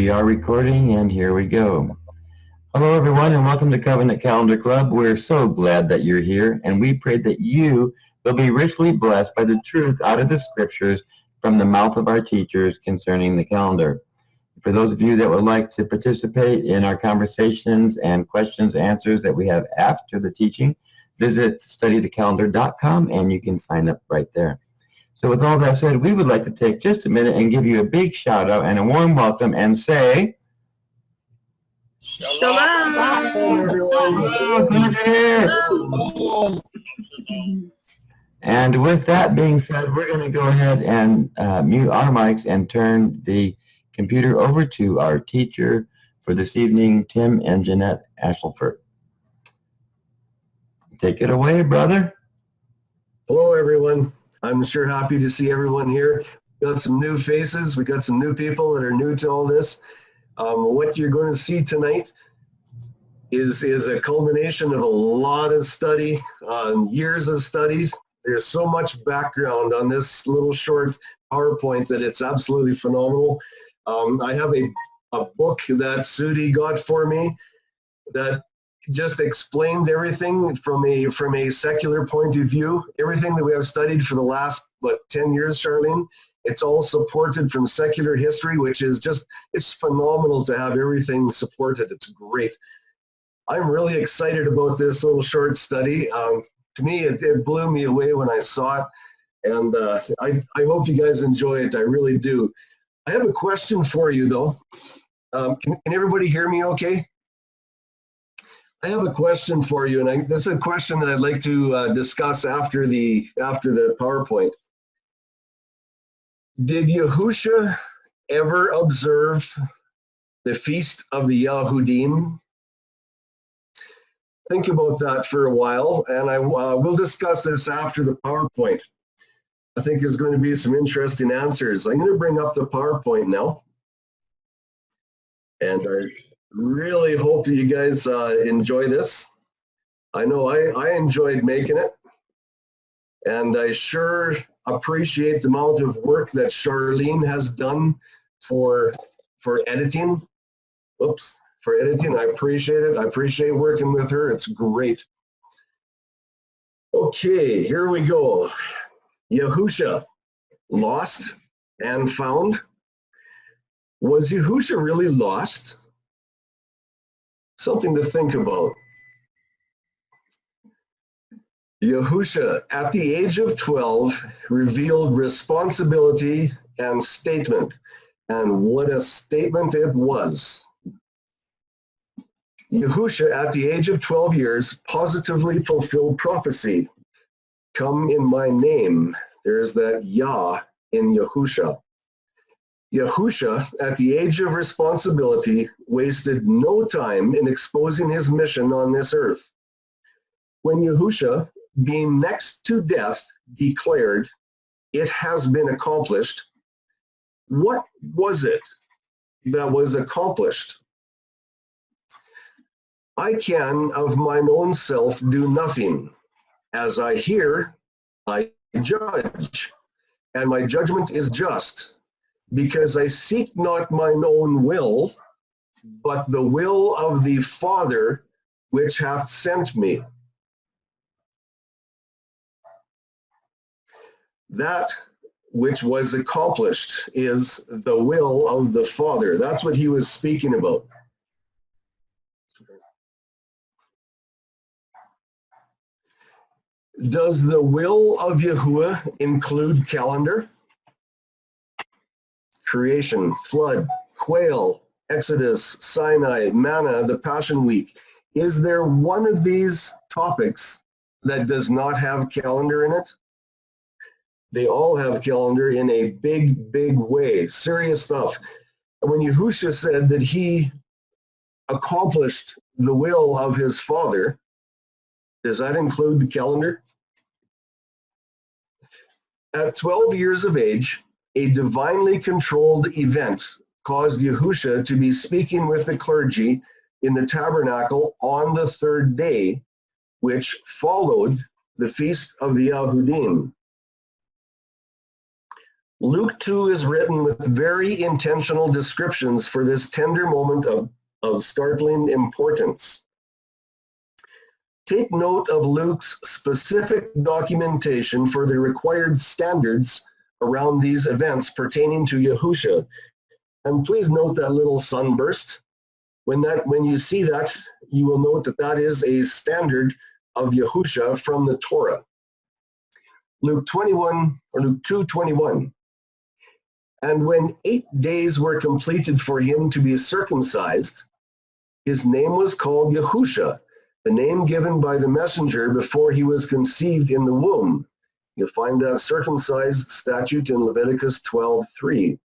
We are recording, and here we go. Hello, everyone, and welcome to Covenant Calendar Club. We're so glad that you're here, and we pray that you will be richly blessed by the truth out of the scriptures from the mouth of our teachers concerning the calendar. For those of you that would like to participate in our conversations and questions, answers that we have after the teaching, visit studythecalendar.com, and you can sign up right there. So with all that said, we would like to take just a minute and give you a big shout out and a warm welcome and say, Shalom. And with that being said, we're going to go ahead and mute our mics and turn the computer over to our teacher for this evening, Tim and Jeanette Ashleford. Take it away, brother. Hello, everyone. I'm sure happy to see everyone here. We got some new faces. We got some new people that are new to all this. What you're going to see tonight is a culmination of a lot of study, years of studies. There's so much background on this little short PowerPoint that it's absolutely phenomenal. I have a book that Sudi got for me that just explained everything from a secular point of view. Everything that we have studied for the last, 10 years, Charlene, it's all supported from secular history, which is just, it's phenomenal to have everything supported. It's great. I'm really excited about this little short study. To me, it blew me away when I saw it, and I hope you guys enjoy it. I really do. I have a question for you, though. Can everybody hear me okay? I have a question for you, and this is a question that I'd like to discuss after the PowerPoint. Did Yahusha ever observe the Feast of the Yahudim? Think about that for a while, and we'll discuss this after the PowerPoint. I think there's going to be some interesting answers. I'm going to bring up the PowerPoint now, and I really hope that you guys enjoy this. I know I enjoyed making it, and I sure appreciate the amount of work that Charlene has done for editing. For editing, I appreciate it. I appreciate working with her. It's great. Okay, here we go. Yahusha, lost and found. Was Yahusha really lost? Something to think about. Yahusha, at the age of 12, revealed responsibility and statement. And what a statement it was. Yahusha, at the age of 12 years, positively fulfilled prophecy. Come in my name. There's that Yah in Yahusha. Yahusha, at the age of responsibility, wasted no time in exposing his mission on this earth. When Yahusha, being next to death, declared, "It has been accomplished," what was it that was accomplished? I can of mine own self do nothing. As I hear, I judge, and my judgment is just, because I seek not mine own will, but the will of the Father which hath sent me. That which was accomplished is the will of the Father. That's what he was speaking about. Does the will of Yahuwah include calendar? Creation, flood, quail, Exodus, Sinai, manna, the Passion Week. Is there one of these topics that does not have calendar in it? They all have calendar in a big, big way. Serious stuff. When Yahusha said that he accomplished the will of his Father, does that include the calendar? At 12 years of age, a divinely controlled event caused Yahusha to be speaking with the clergy in the tabernacle on the third day, which followed the Feast of the Yahudim. Luke 2 is written with very intentional descriptions for this tender moment of startling importance. Take note of Luke's specific documentation for the required standards around these events pertaining to Yahusha. And please note that little sunburst. When you see that, you will note that that is a standard of Yahusha from the Torah. Luke 2:21. And when 8 days were completed for him to be circumcised, his name was called Yahusha, the name given by the messenger before he was conceived in the womb. You'll find that circumcised statute in Leviticus 12:3.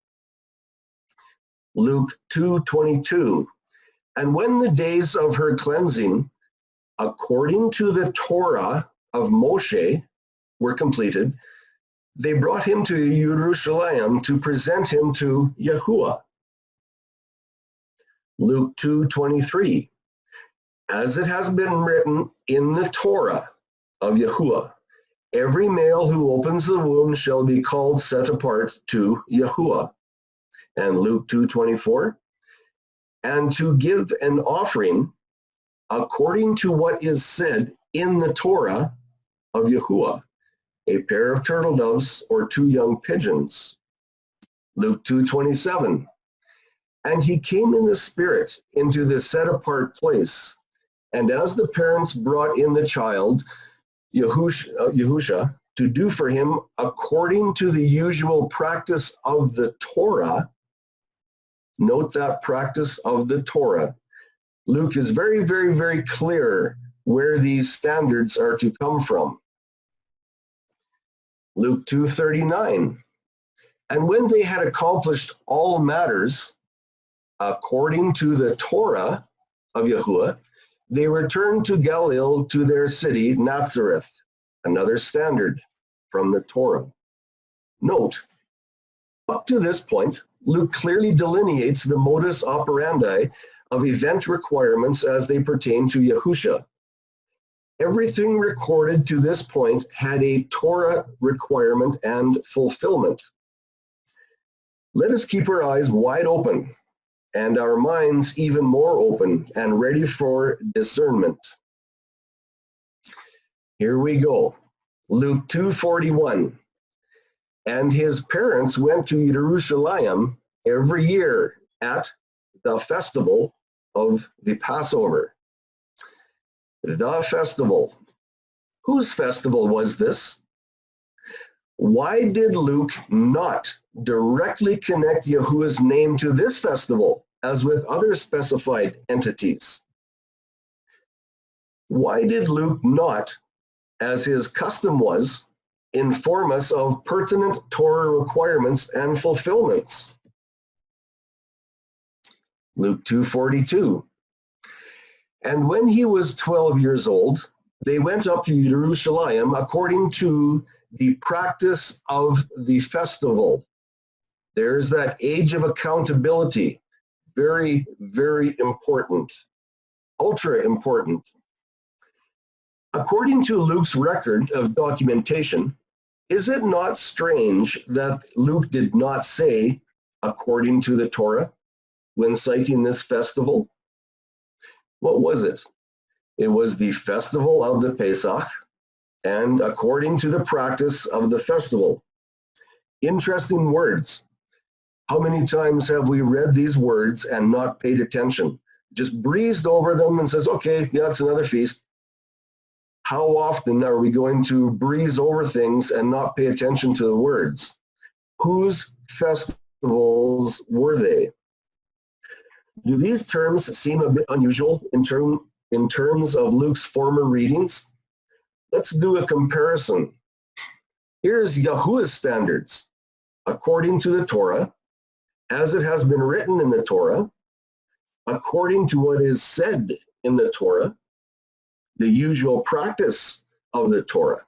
Luke 2:22. And when the days of her cleansing, according to the Torah of Moshe, were completed, they brought him to Jerusalem to present him to Yahuwah. Luke 2:23. As it has been written in the Torah of Yahuwah, every male who opens the womb shall be called set apart to Yahuwah. And Luke 2:24. And to give an offering according to what is said in the Torah of Yahuwah, a pair of turtle doves or 2 young pigeons. Luke 2:27. And he came in the spirit into the set apart place. And as the parents brought in the child, Yahusha, to do for him according to the usual practice of the Torah, note that practice of the Torah. Luke is very, very, very clear where these standards are to come from. Luke 2:39. And when they had accomplished all matters according to the Torah of Yahuwah, they returned to Galilee to their city, Nazareth, another standard from the Torah. Note, up to this point, Luke clearly delineates the modus operandi of event requirements as they pertain to Yahusha. Everything recorded to this point had a Torah requirement and fulfillment. Let us keep our eyes wide open and our minds even more open and ready for discernment. Here we go. Luke 2:41. And his parents went to Jerusalem every year at the festival of the Passover. The festival. Whose festival was this? Why did Luke not directly connect Yahuwah's name to this festival, as with other specified entities? Why did Luke not, as his custom was, inform us of pertinent Torah requirements and fulfillments? Luke 2:42. And when he was 12 years old, they went up to Jerusalem according to the practice of the festival. There's that age of accountability. Very, very important. Ultra important. According to Luke's record of documentation, is it not strange that Luke did not say, according to the Torah, when citing this festival? What was it? It was the festival of the Pesach, and according to the practice of the festival. Interesting words. How many times have we read these words and not paid attention? Just breezed over them and says, okay, yeah, it's another feast. How often are we going to breeze over things and not pay attention to the words? Whose festivals were they? Do these terms seem a bit unusual in terms of Luke's former readings? Let's do a comparison. Here's Yahuwah's standards, according to the Torah, as it has been written in the Torah, according to what is said in the Torah, the usual practice of the Torah.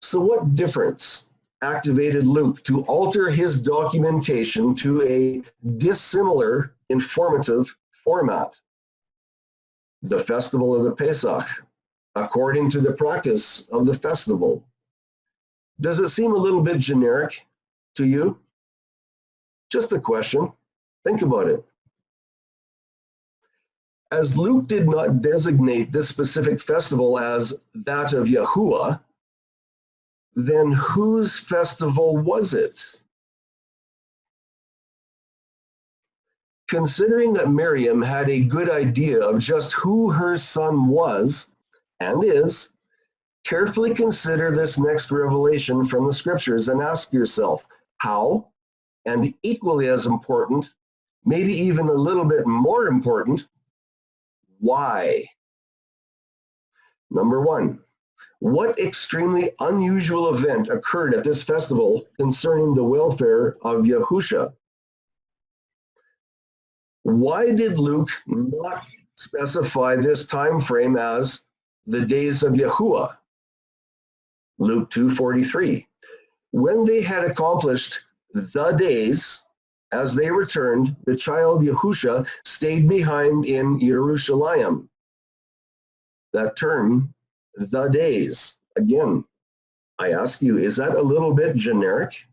So what difference activated Luke to alter his documentation to a dissimilar informative format? The festival of the Pesach, according to the practice of the festival. Does it seem a little bit generic to you? Just a question. Think about it. As Luke did not designate this specific festival as that of Yahuwah, then whose festival was it? Considering that Miriam had a good idea of just who her son was and is, carefully consider this next revelation from the scriptures and ask yourself how, and equally as important, maybe even a little bit more important, why? Number one, what extremely unusual event occurred at this festival concerning the welfare of Yahusha? Why did Luke not specify this time frame as the days of Yahuwah? Luke 2:43. When they had accomplished the days, as they returned, the child Yahusha stayed behind in Jerusalem. That term, the days, again, I ask you, is that a little bit generic?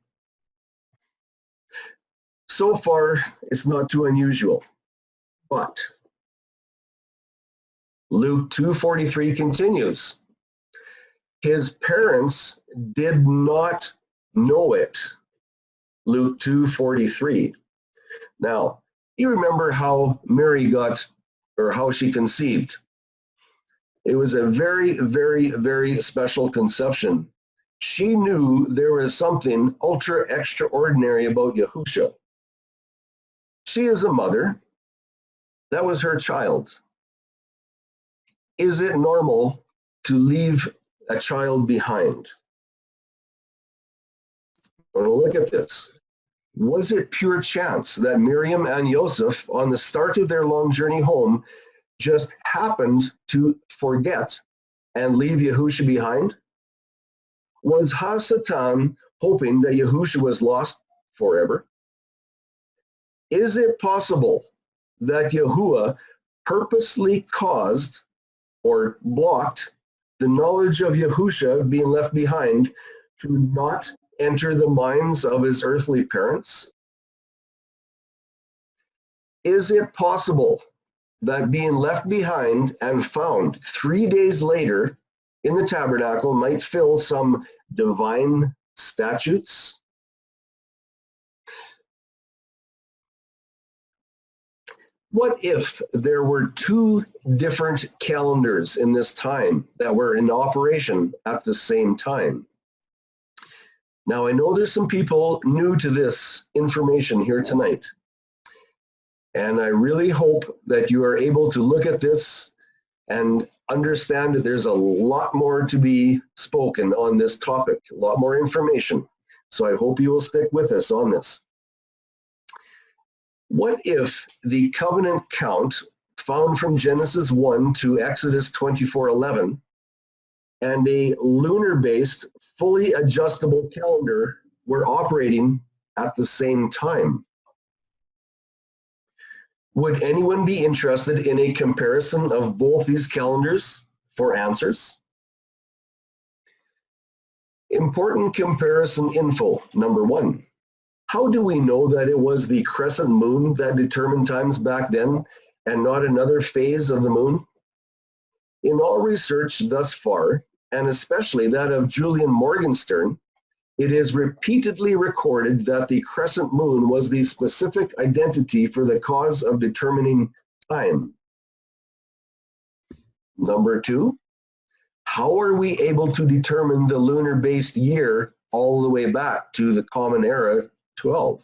So far, it's not too unusual, but Luke 2:43 continues. His parents did not know it. Luke 2:43. Now, you remember how Mary got, or how she conceived. It was a very, very, very special conception. She knew there was something ultra extraordinary about Yahusha. She is a mother. That was her child. Is it normal to leave a child behind? Well, look at this. Was it pure chance that Miriam and Joseph, on the start of their long journey home, just happened to forget and leave Yahusha behind? Was Hasatan hoping that Yahusha was lost forever? Is it possible that Yahuwah purposely caused or blocked the knowledge of Yahusha being left behind to not enter the minds of his earthly parents? Is it possible that being left behind and found 3 days later in the tabernacle might fill some divine statutes? What if there were 2 different calendars in this time that were in operation at the same time? Now, I know there's some people new to this information here tonight, and I really hope that you are able to look at this and understand that there's a lot more to be spoken on this topic, a lot more information. So I hope you will stick with us on this. What if the covenant count found from Genesis 1 to Exodus 24:11 and a lunar-based, fully adjustable calendar were operating at the same time? Would anyone be interested in a comparison of both these calendars for answers? Important comparison info, number 1. How do we know that it was the crescent moon that determined times back then and not another phase of the moon? In all research thus far, and especially that of Julian Morgenstern, it is repeatedly recorded that the crescent moon was the specific identity for the cause of determining time. Number 2, how are we able to determine the lunar-based year all the way back to the Common Era 12?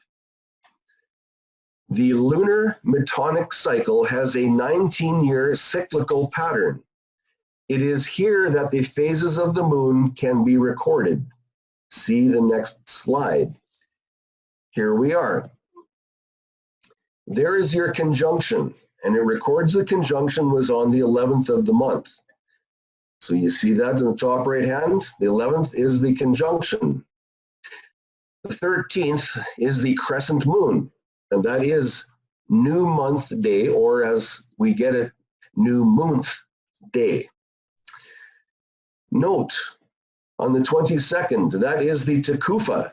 The lunar metonic cycle has a 19-year cyclical pattern. It is here that the phases of the moon can be recorded. See the next slide. Here we are. There is your conjunction, and it records the conjunction was on the 11th of the month. So you see that in the top right hand? The 11th is the conjunction. The 13th is the crescent moon, and that is new month day, or as we get it, new month day. Note, on the 22nd. That is the Tekufa,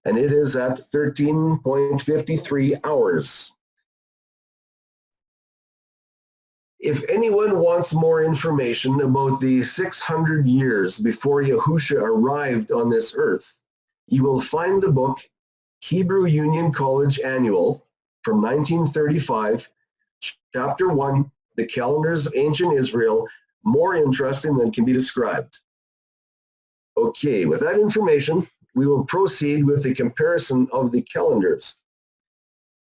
and it is at 13.53 hours. If anyone wants more information about the 600 years before Yahusha arrived on this earth, you will find the book Hebrew Union College Annual from 1935, Chapter 1, The Calendars of Ancient Israel, more interesting than can be described. Okay, with that information, we will proceed with the comparison of the calendars.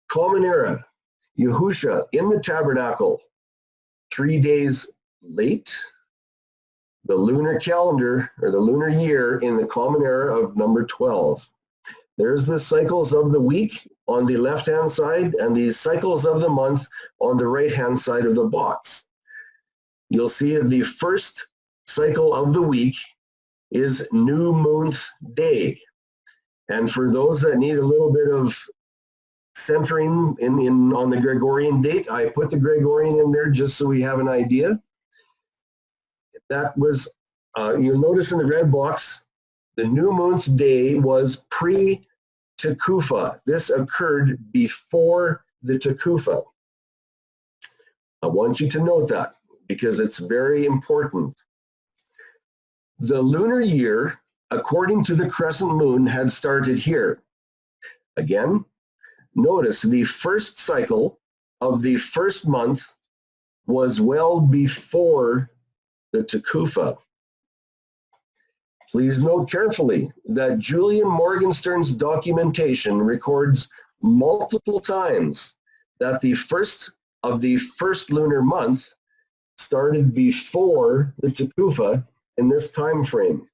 Common Era, Yahusha in the tabernacle, 3 days late. The lunar calendar, or the lunar year, in the Common Era of number 12. There's the cycles of the week on the left-hand side and the cycles of the month on the right-hand side of the box. You'll see the first cycle of the week is New Moon Day. And for those that need a little bit of centering on the Gregorian date, I put the Gregorian in there just so we have an idea. That was, you'll notice in the red box, the New Moon's Day was pre-Tekufa. This occurred before the Tekufa. I want you to note that because it's very important. The lunar year, according to the crescent moon, had started here. Again, notice the first cycle of the first month was well before the Tekufa. Please note carefully that Julian Morgenstern's documentation records multiple times that the first of the first lunar month started before the Tekufa in this time frame.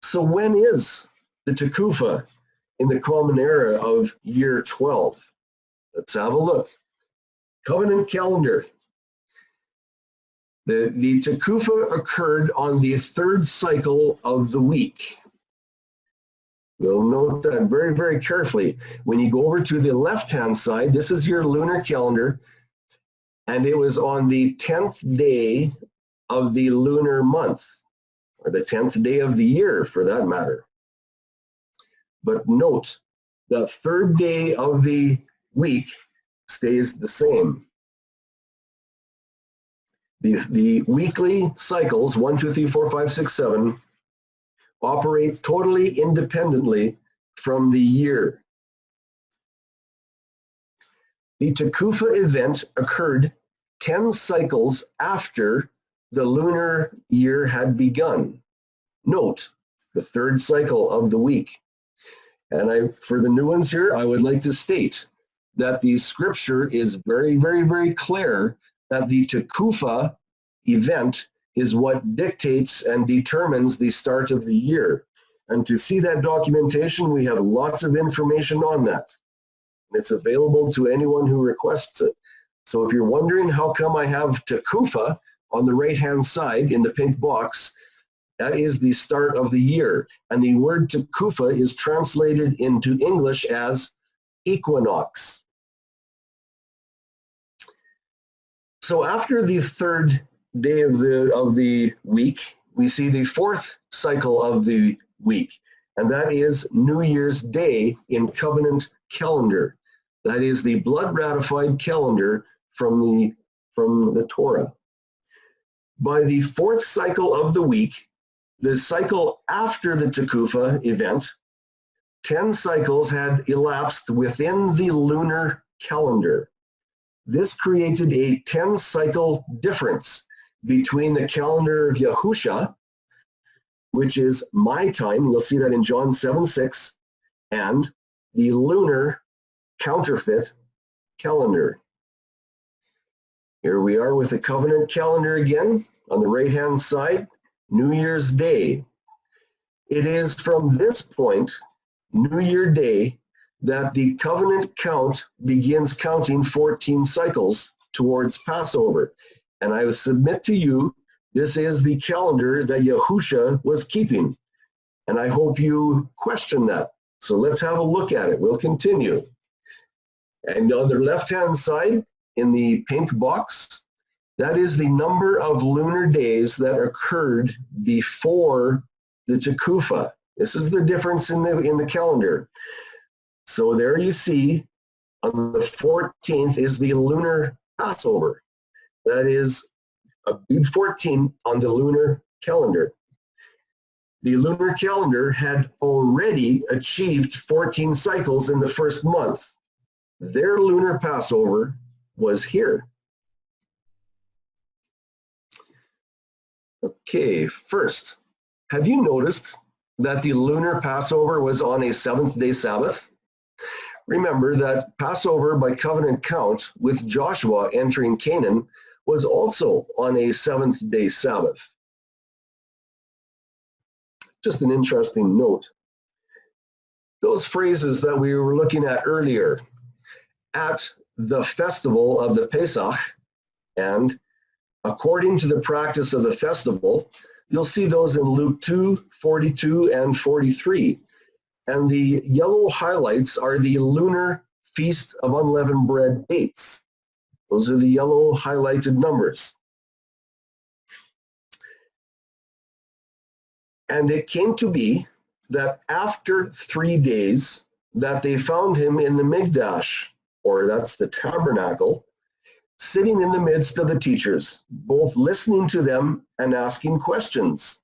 So when is the Tekufa in the Common Era of year 12? Let's have a look. Covenant calendar. The Tekufa occurred on the third cycle of the week. We'll note that very, very carefully. When you go over to the left-hand side, this is your lunar calendar, and it was on the 10th day of the lunar month, or the 10th day of the year, for that matter. But note, the third day of the week stays the same. The weekly cycles, 1, 2, 3, 4, 5, 6, 7, operate totally independently from the year. The Tekufa event occurred 10 cycles after the lunar year had begun. Note the third cycle of the week. And for the new ones here, I would like to state that the scripture is very, very, very clear that the Tekufa event is what dictates and determines the start of the year. And to see that documentation, we have lots of information on that. It's available to anyone who requests it. So if you're wondering how come I have Tekufa on the right-hand side in the pink box, that is the start of the year. And the word Tekufa is translated into English as equinox. So after the third day of the week, we see the fourth cycle of the week, and that is New Year's Day in covenant calendar. That is the blood-ratified calendar from the Torah. By the fourth cycle of the week, the cycle after the Tekufa event, 10 cycles had elapsed within the lunar calendar. This created a 10-cycle difference between the calendar of Yahusha, which is my time, you'll see that in John 7:6, and the lunar counterfeit calendar. Here we are with the covenant calendar again. On the right-hand side, New Year's Day. It is from this point, New Year Day, that the covenant count begins counting 14 cycles towards Passover. And I will submit to you, this is the calendar that Yahusha was keeping. And I hope you question that. So let's have a look at it. We'll continue. And on the left-hand side, in the pink box, That is the number of lunar days that occurred before the Tekufa. This is the difference in the calendar. So there you see, on the 14th is the lunar Passover. That is a big 14 on the lunar calendar. The lunar calendar had already achieved 14 cycles in the first month. Their lunar Passover was here. Okay, first, have you noticed that the lunar Passover was on a seventh-day Sabbath? Remember that Passover by covenant count with Joshua entering Canaan was also on a seventh-day Sabbath. Just an interesting note. Those phrases that we were looking at earlier, at the festival of the Pesach, and according to the practice of the festival, you'll see those in Luke 2, 42, and 43. And the yellow highlights are the lunar Feast of Unleavened Bread dates. Those are the yellow highlighted numbers. And it came to be that after 3 days that they found him in the Mikdash, or that's the tabernacle, sitting in the midst of the teachers, both listening to them and asking questions.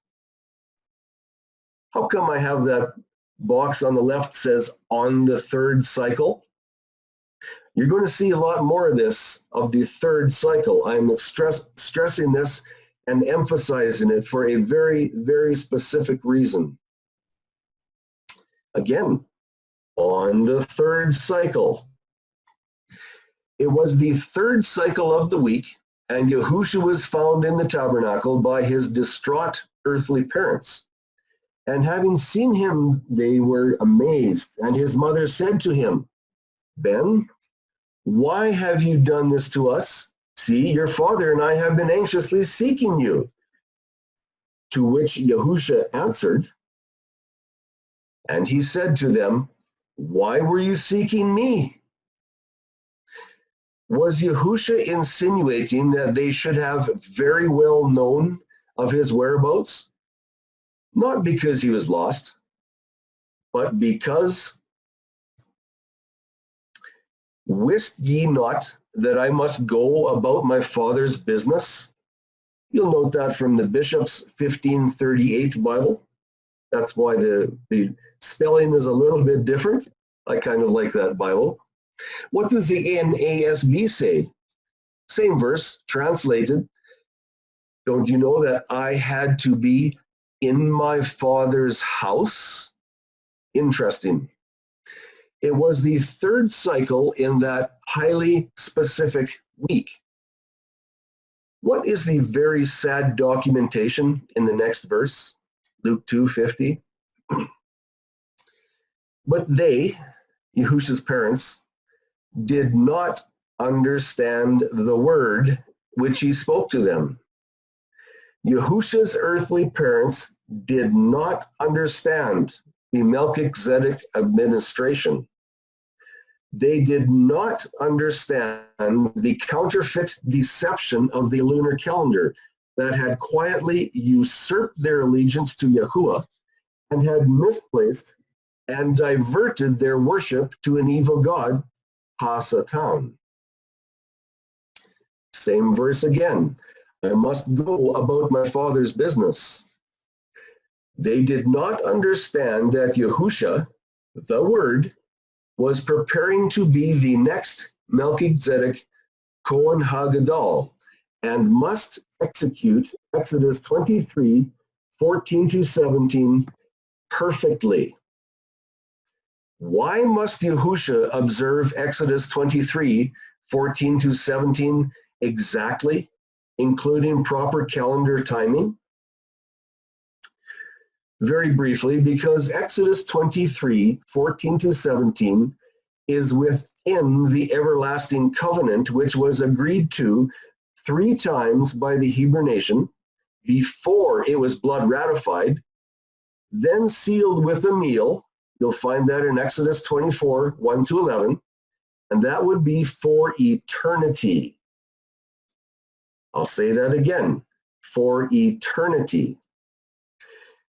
How come I have that box on the left says on the third cycle? You're going to see a lot more of this, of the third cycle. I'm stressing this and emphasizing it for a very, very specific reason. Again, on the third cycle. It was the third cycle of the week, and Yahusha was found in the tabernacle by his distraught earthly parents. And having seen him, they were amazed. And his mother said to him, Ben, why have you done this to us? See, your father and I have been anxiously seeking you. To which Yahusha answered, and he said to them, why were you seeking me? Was Yahusha insinuating that they should have very well known of his whereabouts? Not because he was lost, but because, wist ye not that I must go about my father's business? You'll note that from the Bishop's 1538 Bible. That's why the spelling is a little bit different. I kind of like that Bible. What does the NASB say? Same verse, translated. Don't you know that I had to be in my father's house? Interesting. It was the third cycle in that highly specific week. What is the very sad documentation in the next verse? Luke 2:50. But they, Yahusha's parents, did not understand the word which he spoke to them. Yahusha's earthly parents did not understand the Melchizedek administration. They did not understand the counterfeit deception of the lunar calendar that had quietly usurped their allegiance to Yahuwah and had misplaced and diverted their worship to an evil god, Ha-Satan. Same verse again. I must go about my father's business. They did not understand that Yahusha, the Word, was preparing to be the next Melchizedek Kohen HaGadol and must execute Exodus 23:14-17 perfectly. Why must Yahusha observe Exodus 23:14-17 exactly, including proper calendar timing? Very briefly, because Exodus 23:14-17 is within the everlasting covenant which was agreed to 3 times by the Hebrew nation before it was blood ratified, then sealed with a meal. You'll find that in Exodus 24:1-11, and that would be for eternity. I'll say that again, for eternity.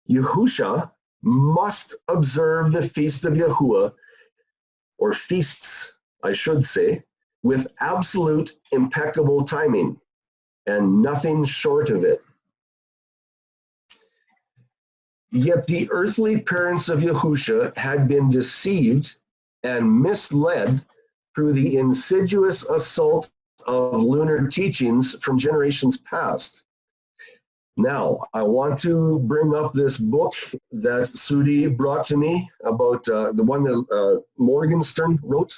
Yahusha must observe the feast of Yahuwah, or feasts, I should say, with absolute impeccable timing and nothing short of it. Yet the earthly parents of Yahusha had been deceived and misled through the insidious assault of lunar teachings from generations past. Now, I want to bring up this book that Sudi brought to me about the one that Morgenstern wrote.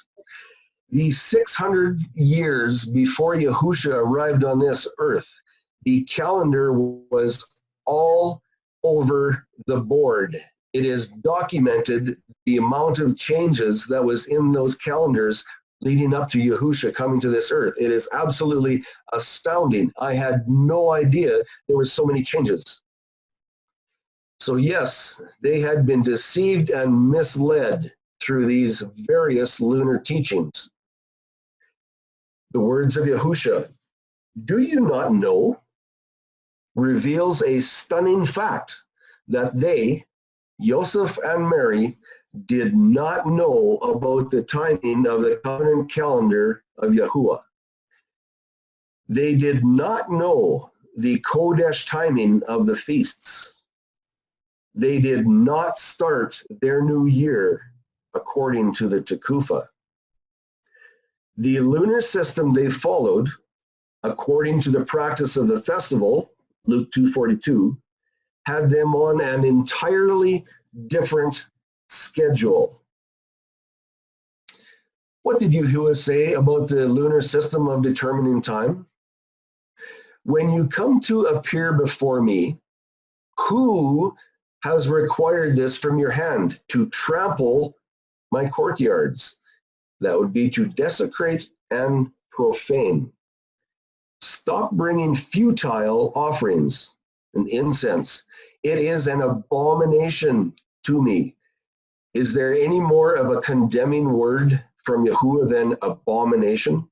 The 600 years before Yahusha arrived on this earth, the calendar was all over the board. It is documented the amount of changes that was in those calendars leading up to Yahusha coming to this earth. It is absolutely astounding. I had no idea there were so many changes. So yes, they had been deceived and misled through these various lunar teachings. The words of Yahusha, "Do you not know?" reveals a stunning fact that they, Joseph and Mary, did not know about the timing of the covenant calendar of Yahuwah. They did not know the Kodesh timing of the feasts. They did not start their new year according to the Tekufa. The lunar system they followed, according to the practice of the festival, Luke 2:42, had them on an entirely different schedule. What did Yahuwah say about the lunar system of determining time? When you come to appear before me, who has required this from your hand to trample my courtyards? That would be to desecrate and profane. Stop bringing futile offerings and incense. It is an abomination to me. Is there any more of a condemning word from Yahuwah than abomination?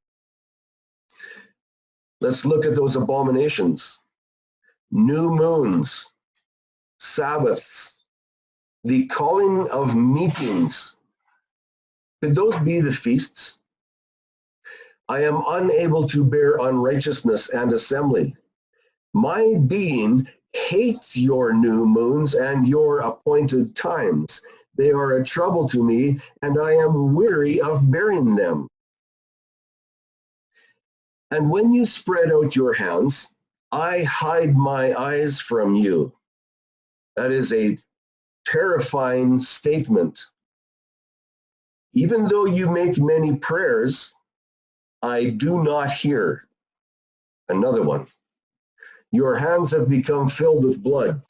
Let's look at those abominations. New moons, Sabbaths, the calling of meetings. Could those be the feasts? I am unable to bear unrighteousness and assembly. My being hates your new moons and your appointed times. They are a trouble to me, and I am weary of bearing them. And when you spread out your hands, I hide my eyes from you. That is a terrifying statement. Even though you make many prayers, I do not hear. Another one. Your hands have become filled with blood.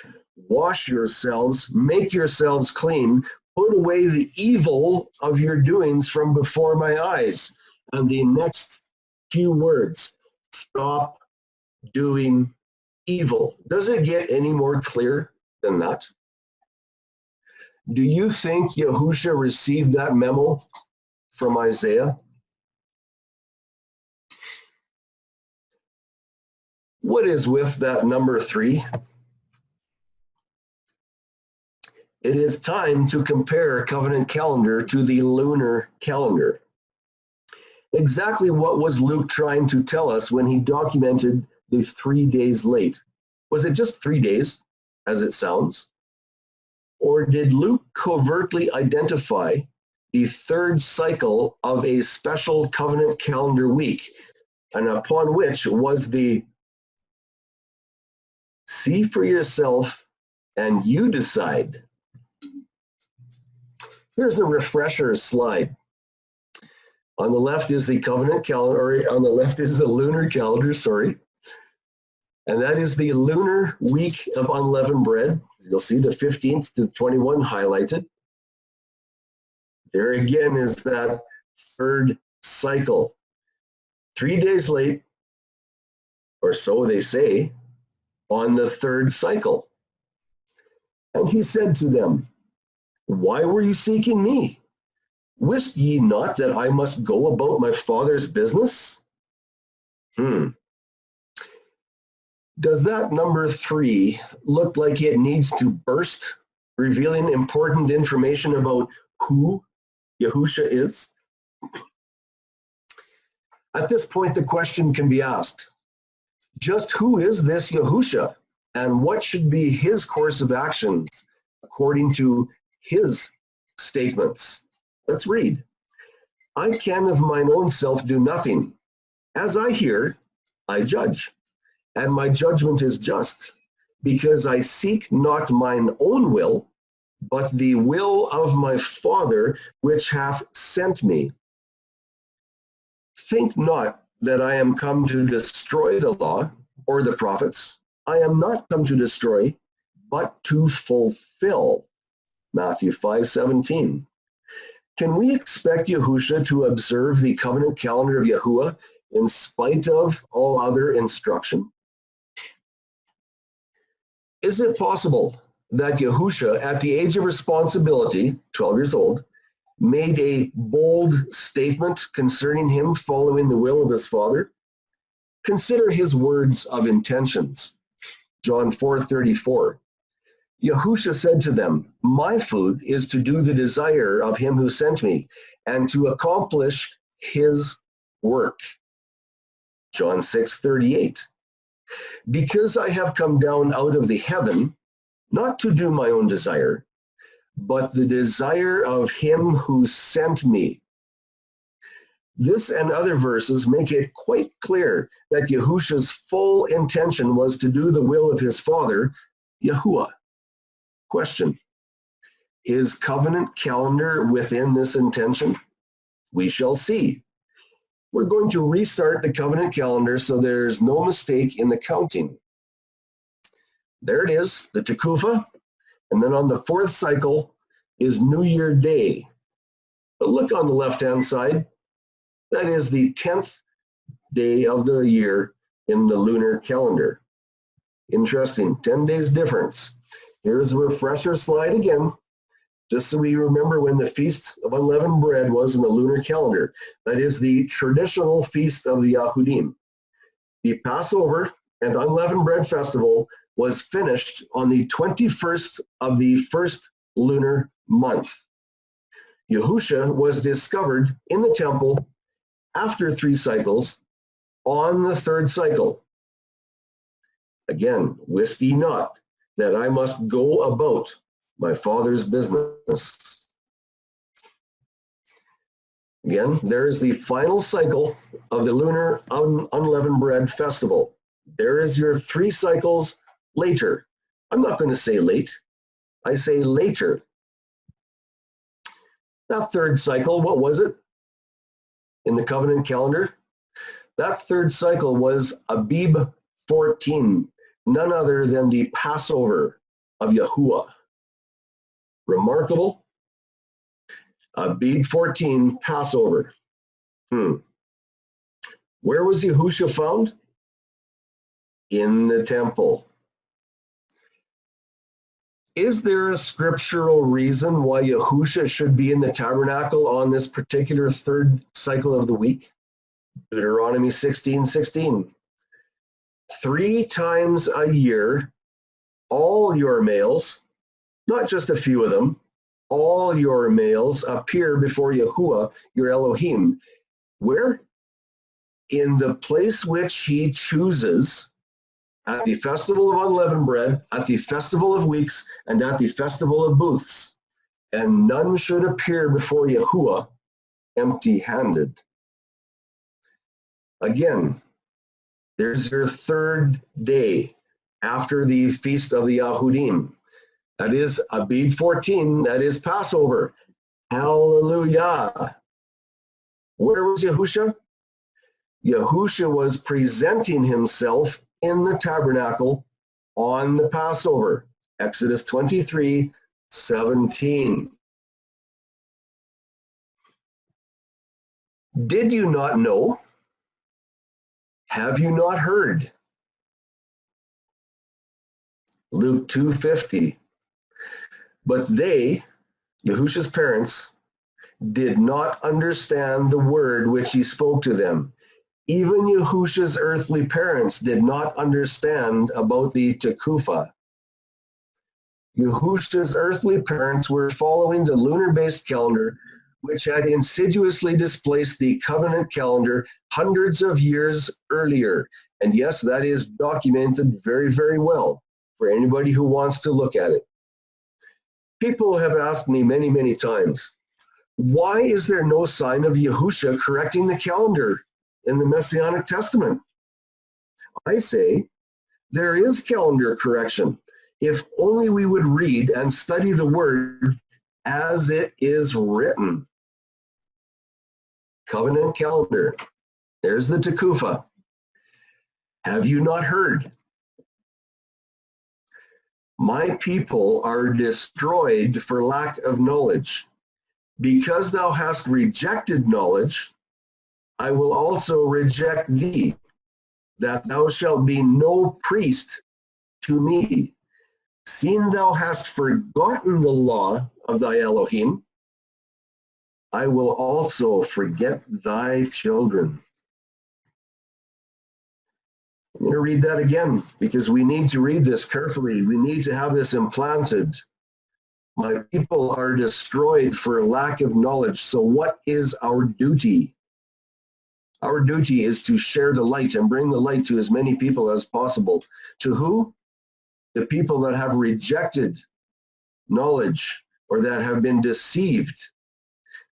Wash yourselves, make yourselves clean, put away the evil of your doings from before my eyes. And the next few words, stop doing evil. Does it get any more clear than that? Do you think Yahusha received that memo from Isaiah? What is with that number 3? It is time to compare covenant calendar to the lunar calendar. Exactly what was Luke trying to tell us when he documented the 3 days late? Was it just 3 days, as it sounds? Or did Luke covertly identify the third cycle of a special covenant calendar week, and upon which was the see for yourself and you decide? Here's a refresher slide. On the left is the covenant calendar, or on the left is the lunar calendar, sorry. And that is the lunar week of unleavened bread. You'll see the 15th to 21 highlighted. There again is that third cycle. 3 days late, or so they say, on the third cycle. And he said to them, why were you seeking me? Wist ye not that I must go about my Father's business? Does that number 3 look like it needs to burst, revealing important information about who Yahusha is? At this point, the question can be asked, just who is this Yahusha, and what should be his course of actions according to his statements? Let's read. I can of mine own self do nothing. As I hear, I judge, and my judgment is just, because I seek not mine own will, but the will of my Father which hath sent me. Think not that I am come to destroy the law or the prophets. I am not come to destroy, but to fulfill. Matthew 5:17. Can we expect Yahusha to observe the covenant calendar of Yahuwah in spite of all other instruction? Is it possible that Yahusha, at the age of responsibility, 12 years old, made a bold statement concerning him following the will of his Father? Consider his words of intentions. John 4:34. Yahusha said to them, my food is to do the desire of him who sent me and to accomplish his work. John 6:38. Because I have come down out of the heaven, not to do my own desire, but the desire of him who sent me. This and other verses make it quite clear that Yahusha's full intention was to do the will of his Father, Yahuwah. Question: is covenant calendar within this intention? We shall see. We're going to restart the covenant calendar so there's no mistake in the counting. There it is, the Tekufa, and then on the 4th cycle is New Year Day. But look on the left-hand side, that is the 10th day of the year in the lunar calendar. Interesting, 10 days difference. Here's a refresher slide again, just so we remember when the Feast of Unleavened Bread was in the lunar calendar. That is the traditional Feast of the Yahudim. The Passover and Unleavened Bread Festival was finished on the 21st of the first lunar month. Yahusha was discovered in the temple after 3 cycles on the 3rd cycle. Again, wist ye not that I must go about my Father's business. Again, there is the final cycle of the lunar unleavened bread festival. There is your 3 cycles later. I'm not going to say late. I say later. That 3rd cycle, what was it in the covenant calendar? That 3rd cycle was Abib 14, none other than the Passover of Yahuwah. Remarkable. Abib 14, Passover. Where was Yahusha found? In the temple. Is there a scriptural reason why Yahusha should be in the tabernacle on this particular 3rd cycle of the week? Deuteronomy 16:16. 3 times a year, all your males, not just a few of them, all your males appear before Yahuwah, your Elohim. Where? In the place which he chooses, at the festival of unleavened bread, at the festival of weeks, and at the festival of booths. And none should appear before Yahuwah empty-handed. Again, there's your 3rd day after the Feast of the Yahudim. That is Abib 14, that is Passover. Hallelujah. Where was Yahusha? Yahusha was presenting himself in the tabernacle on the Passover. Exodus 23:17. Did you not know? Have you not heard? Luke 2:50. But they, Yahusha's parents, did not understand the word which he spoke to them. Even Yahusha's earthly parents did not understand about the Tekufa. Yahusha's earthly parents were following the lunar-based calendar, which had insidiously displaced the covenant calendar hundreds of years earlier. And yes, that is documented very, very well for anybody who wants to look at it. People have asked me many, many times, why is there no sign of Yahusha correcting the calendar in the Messianic Testament? I say, there is calendar correction. If only we would read and study the word as it is written. Covenant calendar. There's the Tekufa. Have you not heard? My people are destroyed for lack of knowledge. Because thou hast rejected knowledge, I will also reject thee, that thou shalt be no priest to me. Seeing thou hast forgotten the law of thy Elohim, I will also forget thy children. I'm going to read that again because we need to read this carefully. We need to have this implanted. My people are destroyed for lack of knowledge. So what is our duty? Our duty is to share the light and bring the light to as many people as possible. To who? The people that have rejected knowledge or that have been deceived.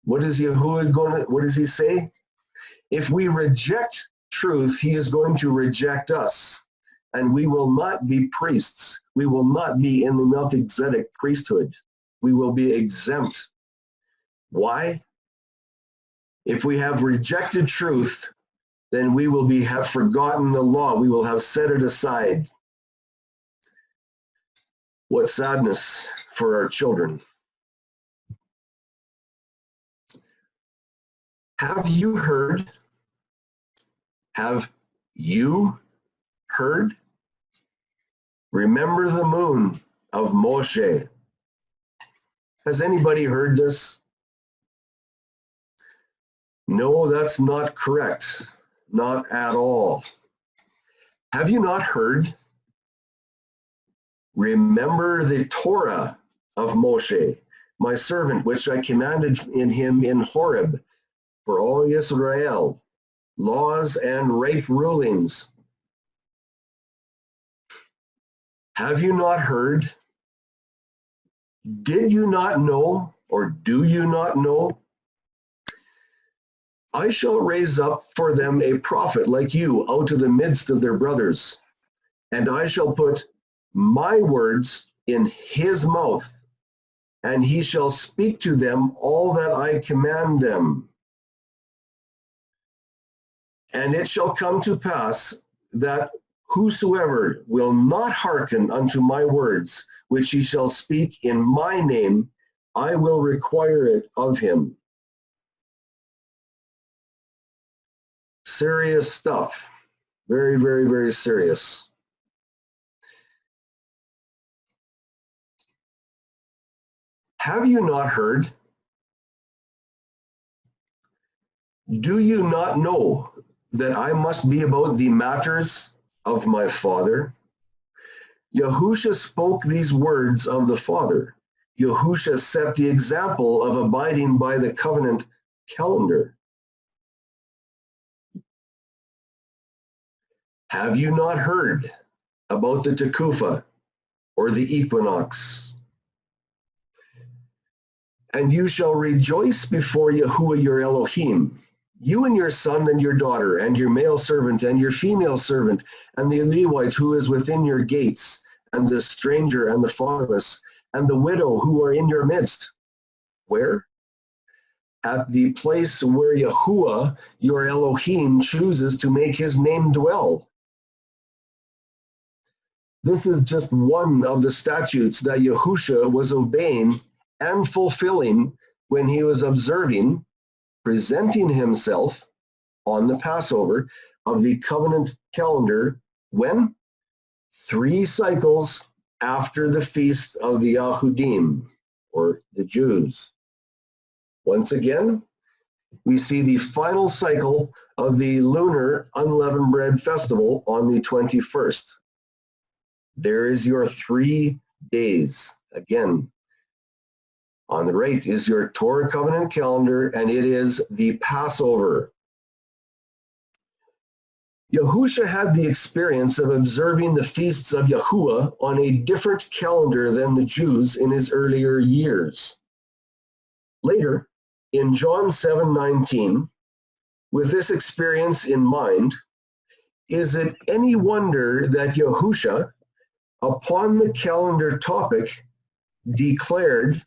What is Yahuwah what does he say? If we reject truth, he is going to reject us. And we will not be priests. We will not be in the Melchizedek priesthood. We will be exempt. Why? If we have rejected truth, then we will have forgotten the law. We will have set it aside. What sadness for our children. Have you heard? Have you heard? Remember the moon of Moshe. Has anybody heard this? No, that's not correct. Not at all. Have you not heard? Remember the Torah of Moshe, my servant, which I commanded in him in Horeb for all Israel, laws and right rulings. Have you not heard? Did you not know, or do you not know? I shall raise up for them a prophet like you out of the midst of their brothers, and I shall put my words in his mouth, and he shall speak to them all that I command them. And it shall come to pass that whosoever will not hearken unto my words, which he shall speak in my name, I will require it of him. Serious stuff. Very, very, very serious. Have you not heard? Do you not know that I must be about the matters of my Father? Yahusha spoke these words of the Father. Yahusha set the example of abiding by the covenant calendar. Have you not heard about the Tekufa or the equinox? And you shall rejoice before Yahuwah your Elohim, you and your son and your daughter, and your male servant and your female servant, and the Levite who is within your gates, and the stranger and the fatherless, and the widow who are in your midst. Where? At the place where Yahuwah your Elohim chooses to make his name dwell. This is just one of the statutes that Yahusha was obeying and fulfilling when he was observing, presenting himself on the Passover of the covenant calendar. When? 3 cycles after the feast of the Yahudim, or the Jews. Once again, we see the final cycle of the lunar unleavened bread festival on the 21st. There is your 3 days. Again, on the right is your Torah covenant calendar, and it is the Passover. Yahusha had the experience of observing the feasts of Yahuwah on a different calendar than the Jews in his earlier years. Later, in John 7:19, with this experience in mind, is it any wonder that Yahusha, upon the calendar topic, declared,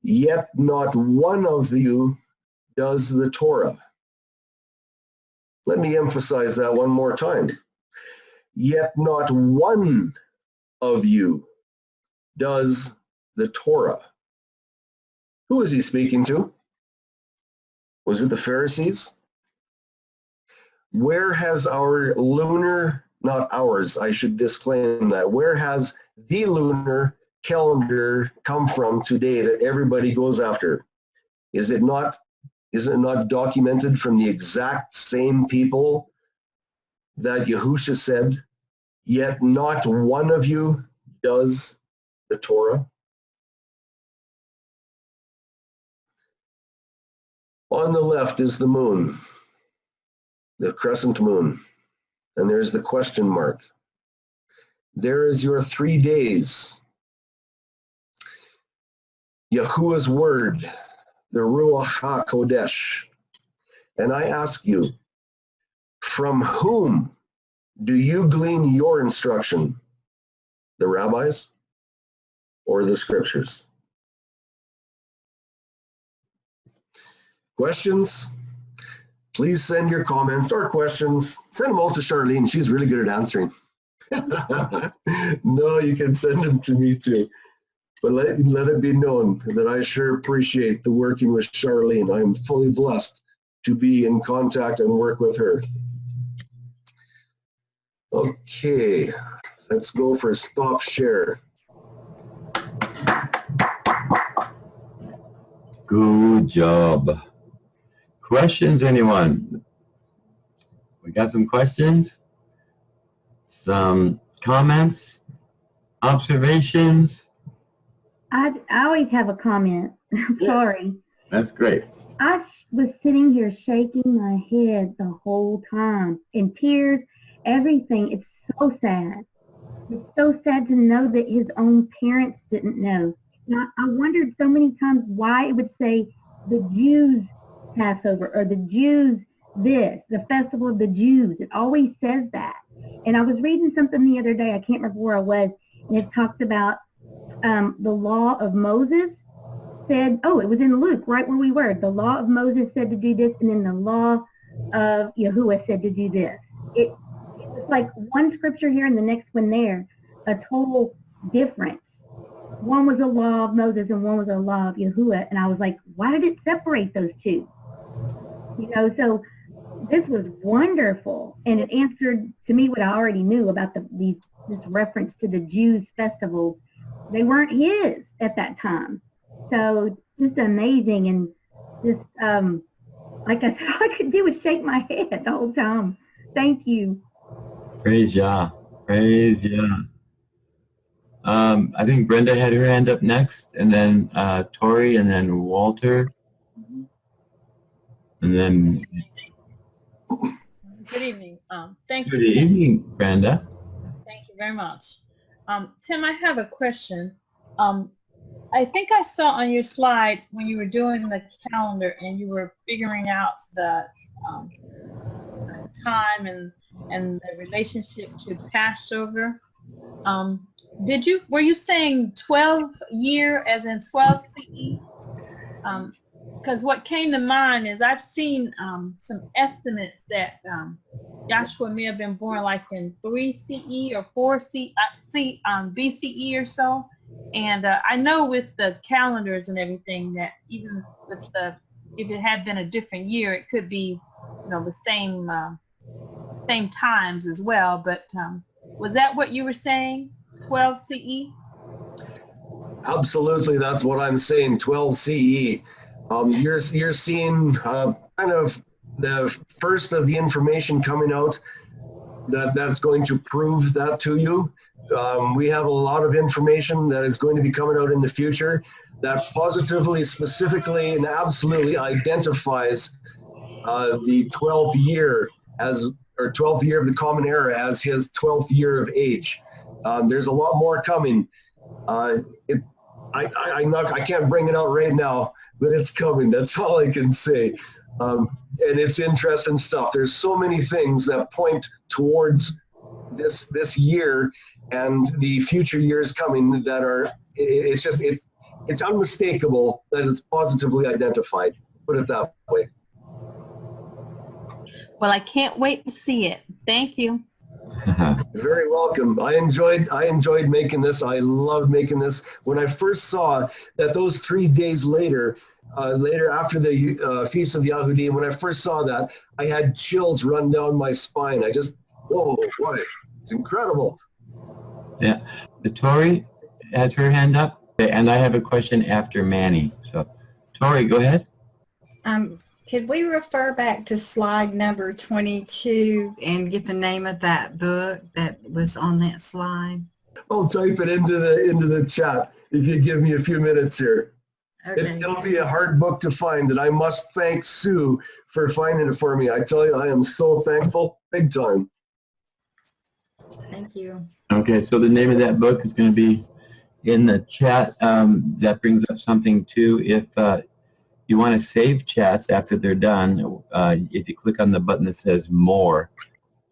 "Yet not one of you does the Torah"? Let me emphasize that one more time. Yet not one of you does the Torah. Who is he speaking to? Was it the Pharisees? Where has our lunar, not ours, I should disclaim that, where has the lunar calendar come from today that everybody goes after? Is it not documented from the exact same people that Yahusha said, "Yet not one of you does the Torah"? On the left is the moon, the crescent moon, and there's the question mark. There is your 3 days. Yahuwah's word, the Ruach HaKodesh. And I ask you, from whom do you glean your instruction? The rabbis or the scriptures? Questions? Please send your comments or questions. Send them all to Charlene. She's really good at answering. No, you can send them to me too. But let it be known that I sure appreciate the working with Charlene. I am fully blessed to be in contact and work with her. Okay, let's go for a stop share. Good job. Questions, anyone? We got some questions? Some comments? Observations? I always have a comment. I'm sorry. That's great. I was sitting here shaking my head the whole time, in tears, everything. It's so sad. It's so sad to know that his own parents didn't know. Now, I wondered so many times why it would say the Jews Passover or the Jews this, the festival of the Jews. It always says that. And I was reading something the other day, I can't remember where I was, and it talked about the law of Moses said, it was in Luke, right where we were. The law of Moses said to do this, and then the law of Yahuwah said to do this. It was like one scripture here and the next one there, a total difference. One was a law of Moses and one was a law of Yahuwah. And I was like, why did it separate those two? So this was wonderful. And it answered to me what I already knew about this reference to the Jews' festivals. They weren't his at that time. So just amazing. And just, like I said, all I could do was shake my head the whole time. Thank you. Praise Yah. Praise Yah. I think Brenda had her hand up next, and then Tori, and then Walter, and then... Good evening. Thank you. Good evening, Brenda. Thank you very much. Tim, I have a question. I think I saw on your slide when you were doing the calendar and you were figuring out the time and the relationship to Passover. Were you saying 12 year as in 12 CE? Because what came to mind is I've seen some estimates that Yahusha may have been born like in 3 CE or 4 BCE or so. And I know with the calendars and everything that even with if it had been a different year, it could be, the same times as well. But was that what you were saying? 12 CE? Absolutely, that's what I'm saying, 12 CE. You're seeing kind of the first of the information coming out that's going to prove that to you. We have a lot of information that is going to be coming out in the future that positively, specifically, and absolutely identifies the 12th year or 12th year of the Common Era as his 12th year of age. There's a lot more coming. I can't bring it out right now, but it's coming. That's all I can say. And it's interesting stuff. There's so many things that point towards this year and the future years coming that are, it's unmistakable that it's positively identified. Put it that way. Well, I can't wait to see it. Thank you. You're very welcome. I enjoyed making this. I loved making this. When I first saw that those 3 days later after the Feast of Yahudim, when I first saw that, I had chills run down my spine. I just, whoa, boy, it's incredible. Yeah. Tori has her hand up, and I have a question after Manny. So, Tori, go ahead. Could we refer back to slide number 22 and get the name of that book that was on that slide? I'll type it into the chat if you give me a few minutes here. Okay. It'll be a hard book to find, and I must thank Sue for finding it for me. I tell you, I am so thankful, big time. Thank you. Okay, so the name of that book is going to be in the chat. That brings up something too. If you want to save chats after they're done, if you click on the button that says More,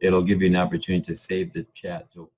it'll give you an opportunity to save the chat. So